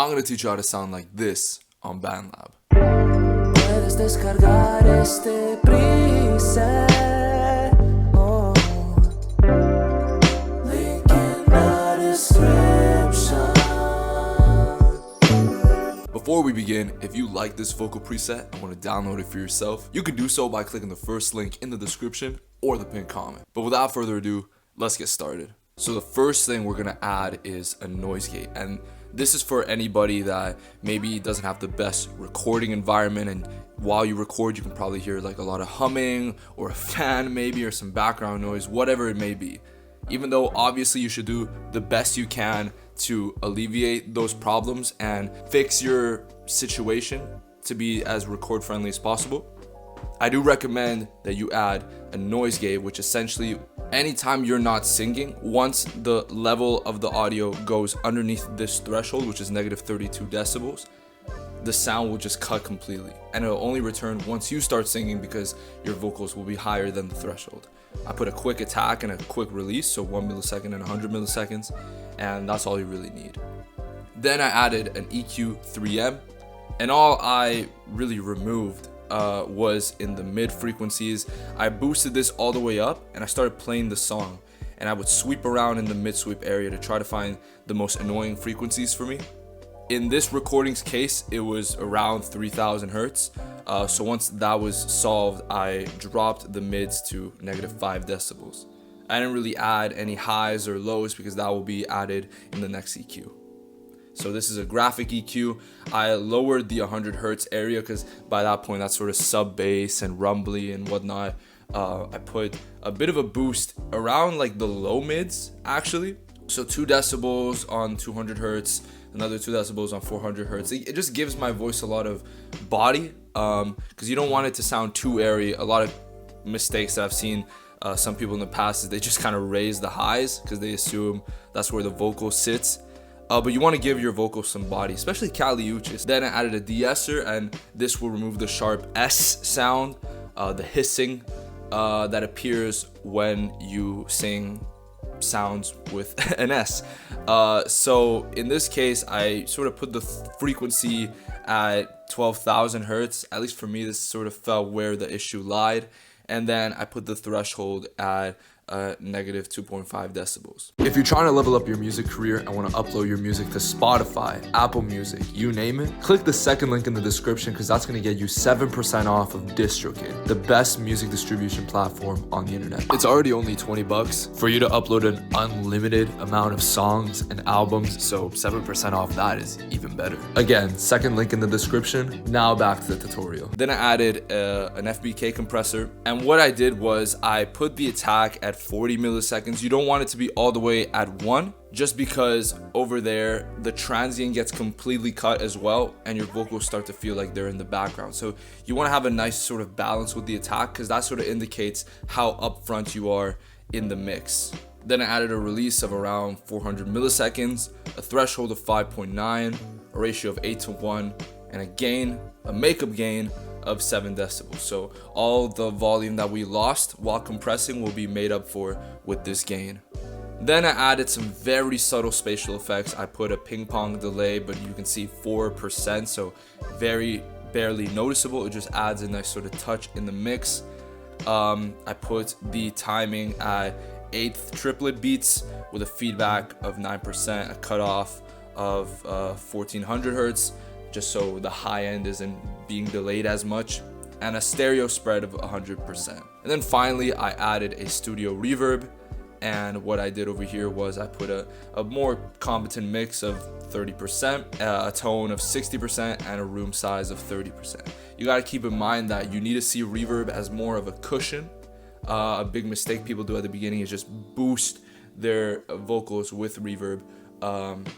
I'm going to teach you how to sound like this on Bandlab. Puedes descargar este preset. Oh. Link in the description. Before we begin, if you like this vocal preset and want to download it for yourself, you can do so by clicking the first link in the description or the pinned comment. But without further ado, let's get started. So the first thing we're going to add is a noise gate, and this is for anybody that maybe doesn't have the best recording environment, and while you record you can probably hear like a lot of humming or a fan maybe, or some background noise, whatever it may be. Even though obviously you should do the best you can to alleviate those problems and fix your situation to be as record friendly as possible, I do recommend that you add a noise gate, which essentially anytime you're not singing, once the level of the audio goes underneath this threshold, which is negative 32 decibels, the sound will just cut completely, and it'll only return once you start singing because your vocals will be higher than the threshold. I put a quick attack and a quick release, so 1 millisecond and 100 milliseconds, and that's all you really need. Then I added an EQ 3M, and all I really removed was in the mid frequencies. I boosted this all the way up and I started playing the song, and I would sweep around in the mid sweep area to try to find the most annoying frequencies for me. In this recording's case, it was around 3000 hertz. So once that was solved, I dropped the mids to negative 5 decibels. I didn't really add any highs or lows because that will be added in the next EQ. So this is a graphic EQ. I lowered the 100 hertz area because by that point that's sort of sub bass and rumbly and whatnot. I put a bit of a boost around like the low mids actually. So 2 decibels on 200 hertz, another 2 decibels on 400 hertz. It just gives my voice a lot of body because you don't want it to sound too airy. A lot of mistakes that I've seen some people in the past is they just kind of raise the highs because they assume that's where the vocal sits. But you want to give your vocals some body, especially 𝐬𝐈. Then I added a de-esser, and this will remove the sharp S sound, the hissing that appears when you sing sounds with an S. So in this case, I sort of put the frequency at 12,000 hertz. At least for me, this sort of felt where the issue lied. And then I put the threshold at negative 2.5 decibels. If you're trying to level up your music career and want to upload your music to Spotify, Apple Music, you name it, click the second link in the description because that's going to get you 7% off of DistroKid, the best music distribution platform on the internet. It's already only $20 for you to upload an unlimited amount of songs and albums, so 7% off that is even better. Again, second link in the description. Now back to the tutorial. Then I added an FBK compressor, and what I did was I put the attack at 40 milliseconds. You don't want it to be all the way at 1, just because over there the transient gets completely cut as well and your vocals start to feel like they're in the background. So you want to have a nice sort of balance with the attack because that sort of indicates how upfront you are in the mix. Then I added a release of around 400 milliseconds, a threshold of 5.9, a ratio of 8:1, and a makeup gain of 7 decibels. So all the volume that we lost while compressing will be made up for with this gain. Then I added some very subtle spatial effects. I put a ping pong delay, but you can see 4%, so very barely noticeable. It just adds a nice sort of touch in the mix. I put the timing at 8th triplet beats with a feedback of 9%, a cutoff of 1400 hertz, just so the high end isn't being delayed as much, and a stereo spread of 100%. And then finally I added a studio reverb, and what I did over here was I put a more competent mix of 30%, a tone of 60%, and a room size of 30%. You got to keep in mind that you need to see reverb as more of a cushion. A big mistake people do at the beginning is just boost their vocals with reverb,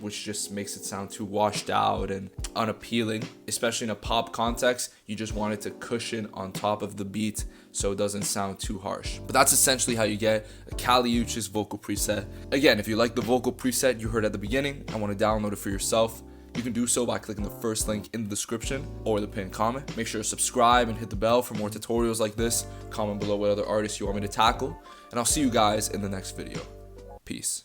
which just makes it sound too washed out and unappealing. Especially in a pop context, you just want it to cushion on top of the beat so it doesn't sound too harsh. But that's essentially how you get a 𝐬𝐈 vocal preset. Again, if you like the vocal preset you heard at the beginning and want to download it for yourself, you can do so by clicking the first link in the description or the pinned comment. Make sure to subscribe and hit the bell for more tutorials like this. Comment below what other artists you want me to tackle, and I'll see you guys in the next video. Peace.